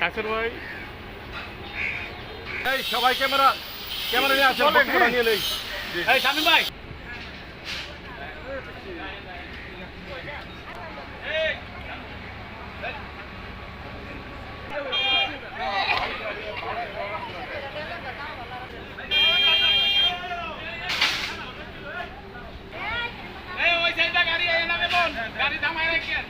কাছের ভাই এই সবাই ক্যামেরা নিয়ে আসেন, বক্তব্য নিয়ে নেই। এই শামিম ভাই গাড়ি থামায় রাখেন।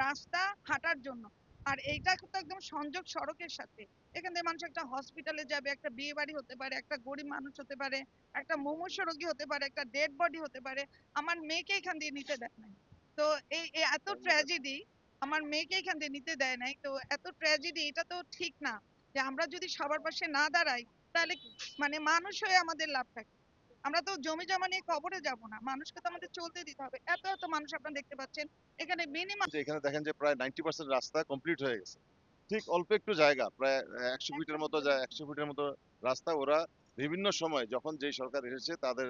রাস্তা হাঁটার জন্য, আর এইটা তো একদম সংযোগ সড়কের সাথে। এখান থেকে মানুষ একটা হসপিটালে যাবে, একটা বিয়ে বাড়ি হতে পারে, একটা গরিব মানুষ হতে পারে, একটা মুমূর্ষু রোগী হতে পারে, একটা ডেড বডি হতে পারে। আমার মেয়েকে এখান দিয়ে নিতে দেয় নাই। তো এই এত ট্র্যাজেডি, আমার মেয়েকে এখান দিয়ে নিতে দেয় নাই। তো এত ট্র্যাজেডি, এটা তো ঠিক না যে আমরা যদি সবার পাশে না দাঁড়াই তাহলে মানে মানুষ হয়ে আমাদের লাভ থাকে। আমরা তো জমি জমা নিয়ে কবরে যাব না, মানুষকে তো আমাদের চলতে দিতে হবে। এত এত মানুষ আপনারা দেখতে পাচ্ছেন এখানে মিনিমাম। এখানে দেখেন যে প্রায় 90% রাস্তা কমপ্লিট হয়ে গেছে। ঠিক অল্প একটু জায়গা, প্রায় 100 ফিটের মতো 100 ফিটের মতো রাস্তা। ওরা বিভিন্ন সময় যখন যেই সরকার এসেছে তাদের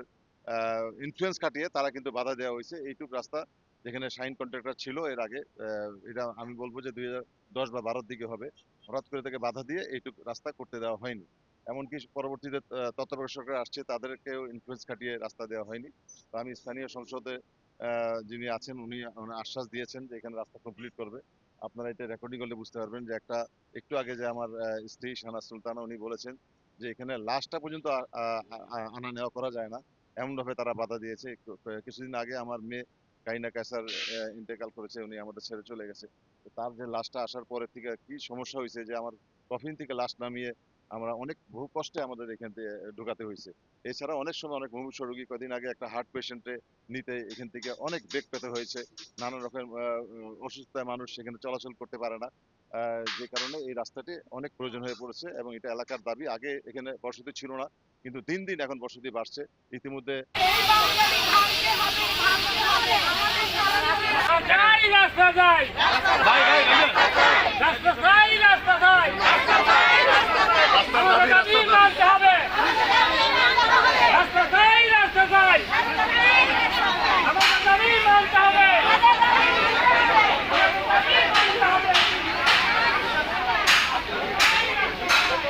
ইনফ্লুয়েন্স খাটিয়ে তারা কিন্তু বাধা দেওয়া হয়েছে। এইটুক রাস্তা যেখানে শাইন কন্ট্রাক্টর ছিল এর আগে, এটা আমি বলবো যে 2010 বা 12 দিকে হবে, হঠাৎ করে তাকে বাধা দিয়ে এইটুক রাস্তা করতে দেওয়া হয়নি। এমনকি পরবর্তীতে তত্ত্বাবধায়ক সরকার আসছে, তাদেরকেও ইনফ্লুয়েন্স খাটিয়ে রাস্তা দেওয়া হয়নি। তো আমি স্থানীয় সংসদে যিনি আছেন উনি আশ্বাস দিয়েছেন যে এখানে রাস্তা কমপ্লিট করবে। আপনারা এটা রেকর্ডিং করলে বুঝতে পারবেন যে একটু আগে যে আমার স্ত্রী শাহনা সুলতানা উনি বলেছেন যে এখানে লাশটা পর্যন্ত আনা নেওয়া করা যায় না, এমন ভাবে তারা বাধা দিয়েছে। কিছুদিন আগে আমার মেয়ে কাইনা কায়সার ইন্তেকাল করেছে, উনি আমাদের ছেড়ে চলে গেছে। তো তার যে লাশটা আসার পরে থেকে কি সমস্যা হয়েছে যে আমার কফিন থেকে লাশ নামিয়ে আমরা অনেক বহু কষ্টে আমাদের এখান থেকে ঢোকাতে হয়েছে। এছাড়া অনেক সময় অনেক মুমূর্ষ রোগী, কদিন আগে একটা হার্ট পেশেন্টে নিতে এখান থেকে অনেক বেগ পেতে হয়েছে। নানা রকম অসুস্থতায় মানুষ সেখানে চলাচল করতে পারে না, যে কারণে এই রাস্তাটি অনেক প্রয়োজন হয়ে পড়েছে এবং এটা এলাকার দাবি। আগে এখানে বসতি ছিল না, কিন্তু দিন দিন এখন বসতি বাড়ছে। ইতিমধ্যে রাস্তা যায়